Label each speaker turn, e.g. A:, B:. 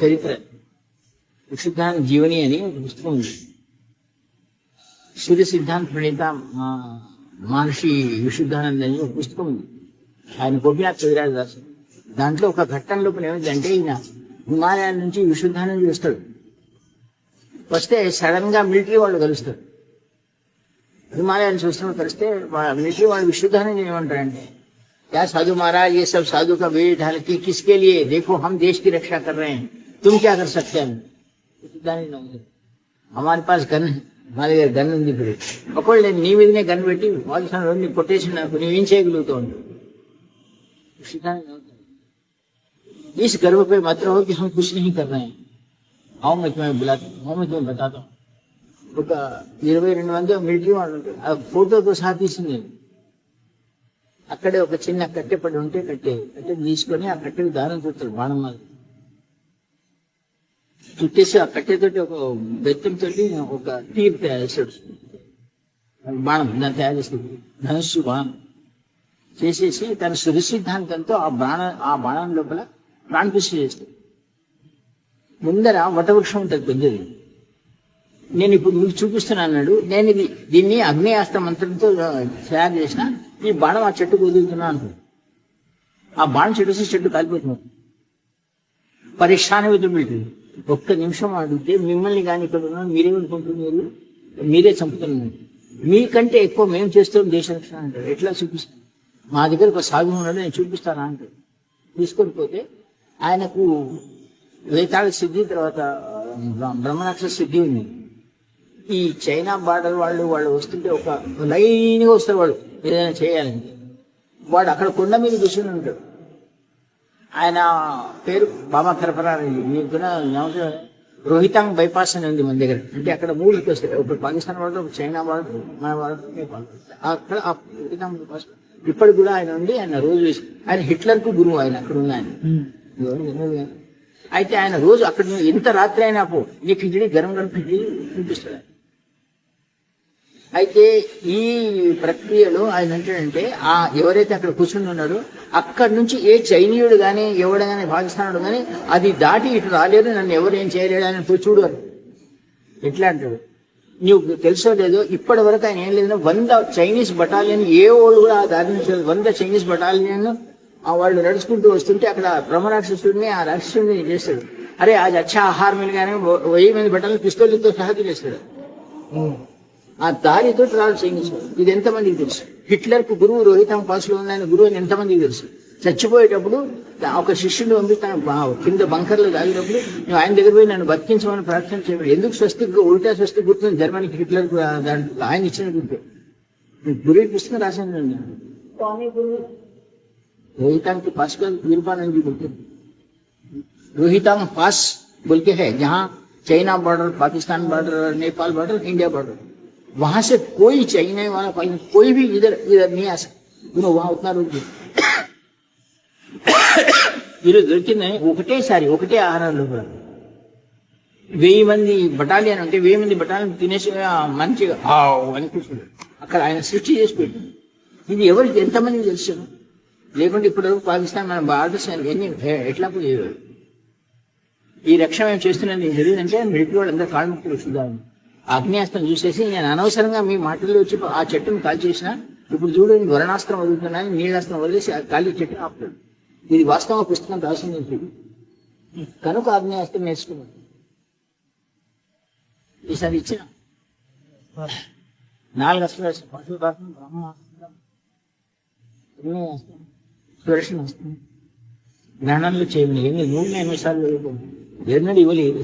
A: చరిత్ర. విశుద్ధానంద జీవని అని ఒక పుస్తకం ఉంది. సూర్య సిద్ధాంత ప్రణీత మహర్షి విశుద్ధానంద అని ఒక పుస్తకం ఉంది. ఆయన గోపినాథ్ కవిరాజు రాసు. దాంట్లో ఒక ఘట్టం లోపల ఏమిటంటే ఈయన హిమాలయాల నుంచి విశుద్ధానంద వస్తాడు. వస్తే సడన్ గా మిలిటరీ వాళ్ళు కలుస్తారు. హిమాలయాన్ని చూస్తున్నప్పుడు కలిస్తే మిలిటరీ వాళ్ళు విశుద్ధానంద ఏమంటారంటే, क्या साधु महाराज ये सब साधु का वेश ढाल के किसके लिए, देखो हम देश की रक्षा कर रहे हैं, तुम क्या कर सकते हैं. हमारे पास गन है, हमारे गन ఉంది. ఇప్పుడు ఒకవేళ నేను నీ మీదనే గన్ పెట్టి పాకిస్తాన్ కొట్టేసి నాకు నువ్వేం చేయగలుగుతావు అంటే इस गर्व पे मत रहो कि हम कुछ नहीं कर रहे हैं. आओ मैं तुम्हें बुलाता हूँ, आओ मैं तुम्हें बताता हूँ. ఒక 22 మంది మిలిటరీ వాళ్ళు ఉంటారు. ఆ ఫోటోతో సహా తీసింది. అక్కడే ఒక చిన్న కట్టె పడి ఉంటే కట్టె తీసుకొని ఆ కట్టెకి దారం చుట్టారు బాణం మీద చుట్టేసి ఆ కట్టెతోటి ఒక బెత్తంతో ఒక తీరు తయారు చేస్తాడు. బాణం దాన్ని తయారు చేస్తుంది, ధనుస్సు బాణం చేసేసి తన సురసిద్ధాంతంతో ఆ బాణం లోపల ప్రాణప్రతిష్ఠ చేస్తాడు. ముందర వటవృక్షం ఉంటుంది పెద్దది. నేను ఇప్పుడు మీకు చూపిస్తున్నాను అన్నాడు. నేను దీన్ని అగ్నేయాస్త్ర మంత్రంతో తయారు చేసిన ఈ బాణం ఆ చెట్టుకు వదులుతున్నా అంటాడు. ఆ బాణం చెట్టు చెట్టు కాలిపోతున్నాడు. పరీక్షాన్ని వదిలిపెట్టింది. ఒక్క నిమిషం అడిగితే మిమ్మల్ని కానీ ఇక్కడ ఉన్నా మీరేమనుకుంటున్నారు, మీరే చంపుతున్నారు, మీకంటే ఎక్కువ మేము చేస్తాం దేశ రక్షణ అంటారు. ఎట్లా చూపిస్తాను, మా దగ్గర ఒక సాగు ఉన్నాడు, నేను చూపిస్తానా అంటాడు. తీసుకొని పోతే ఆయనకు వేతాళ సిద్ధి, తర్వాత బ్రహ్మరాక్ష సిద్ధి ఉంది. ఈ చైనా బార్డర్ వాళ్ళు వస్తుంటే ఒక లైన్గా వస్తారు. వాడు ఏదైనా చేయాలంటే వాడు అక్కడ కొండ మీద కూర్చొని ఉంటాడు. ఆయన పేరు బాబా కరపరారెడ్డి. మీకు కూడా రోహితాంగ్ బైపాస్ అని ఉంది మన దగ్గర. అంటే అక్కడ 3 వస్తాయి, ఒక పాకిస్తాన్ బార్డర్, ఒక చైనా బార్డర్, మన బార్డర్. అక్కడ ఆ రోహితాంగ్ బైపాస్ ఇప్పటికి కూడా ఆయన ఉండి ఆయన రోజు ఆయన హిట్లర్ కు గురువు. ఆయన అక్కడ ఉన్న ఆయన అయితే ఆయన రోజు అక్కడ ఎంత రాత్రి అయినా పో నీ ఖిచడి గరం గరం ఖిచడి చూపిస్తాడు. అయితే ఈ ప్రక్రియలో ఆయన ఏంటంటే ఎవరైతే అక్కడ కూర్చుని ఉన్నారో అక్కడి నుంచి ఏ చైనీయుడు కానీ ఎవడు కానీ పాకిస్తానుడు కానీ అది దాటి ఇటు రాలేరు, నన్ను ఎవరు ఏం చేయలేడు అని పోయి చూడరు. ఎట్లా అంటాడు, నువ్వు తెలుసో లేదో ఇప్పటి వరకు ఆయన ఏం లేదు 100 చైనీస్ బటాలియన్ ఏ వాళ్ళు కూడా ఆ దారి నుంచి 100 చైనీస్ బటాలియన్ వాళ్ళు నడుచుకుంటూ వస్తుంటే అక్కడ బ్రహ్మరాక్షసుడిని ఆ రాక్షసుడిని చేస్తాడు. అరే అది అచ్చా ఆహారం మిలగానే 1000 మంది బటాలియన్ పిస్తోల్తో సహా చేస్తాడు. ఆ దారితో రాళ్ళు చైనీస్. ఇది ఎంతమందికి తెలుసు? హిట్లర్ కు గురువు రోహితాంగ్ పాస్ లో ఉన్న గురువు అని ఎంతమందికి తెలుసు? చచ్చిపోయేటప్పుడు ఒక శిష్యుడు పంపి తన కింద బంకర్లో దాగినప్పుడు నువ్వు ఆయన దగ్గర పోయి నన్ను బతికించమని ప్రార్థన చేయడం. ఎందుకు స్వస్తిక్ ఉల్టా స్వస్తిక్ గుర్తుంది జర్మనీకి హిట్లర్ దాంట్లో ఆయన ఇచ్చిన గుర్తు. గురువు పుస్తకం రాశాను. रोहितांग के पास का वीरपानंद जी बोलते रोहितांग पास बोल के है, जहाँ China border, Pakistan border, Nepal border, India border, वहां से कोई चाइना वाला कोई भी इधर नहीं आ सकता. वहां उतना रोक ఈరోజు దొరికింది ఒకటే ఆహారంలో కూడా 1000 మంది బటాలియన్ ఉంటే 1000 మంది బటాలియన్ తినేసి మంచిగా అని కూర్చుంటారు. అక్కడ ఆయన సృష్టి చేసి పెట్టింది. ఇది ఎవరికి ఎంతమందికి తెలుసు? లేకుంటే ఇప్పుడు పాకిస్తాన్ మన భారతదేశానికి ఎన్ని ఎట్లా పోయేవారు? ఈ రక్ష మేము చేస్తున్నది జరిగిందంటే మిలిటరీ వాళ్ళు అందరూ కాళ్ళముక్కులు చూద్దాం. ఆగ్నేయాస్త్రం చూసేసి నేను అనవసరంగా మీ మాటల్లో వచ్చి ఆ చెట్టును కాల్ చేసిన. ఇప్పుడు చూడు వరణాస్త్రం వదులుతున్నాను, నీళ్ళాస్త్రం వదిలేసి ఆ ఖాళీ చెట్టును ఆపుతాడు. ఇది వాస్తవంగా పుస్తకం రాసింది కనుక ఆగ్నేయాస్త్రం నేర్చుకున్నాను. ఈసారి ఇచ్చిన 4 అస్త్రాలు పశుపాత్రం, బ్రహ్మాస్త్రం, అగ్నేయాస్త్రం, సురక్షణ వస్తుంది. గ్రహణంలో చేయమని 100 సార్లు ఎన్నడూ ఇవ్వలేదు.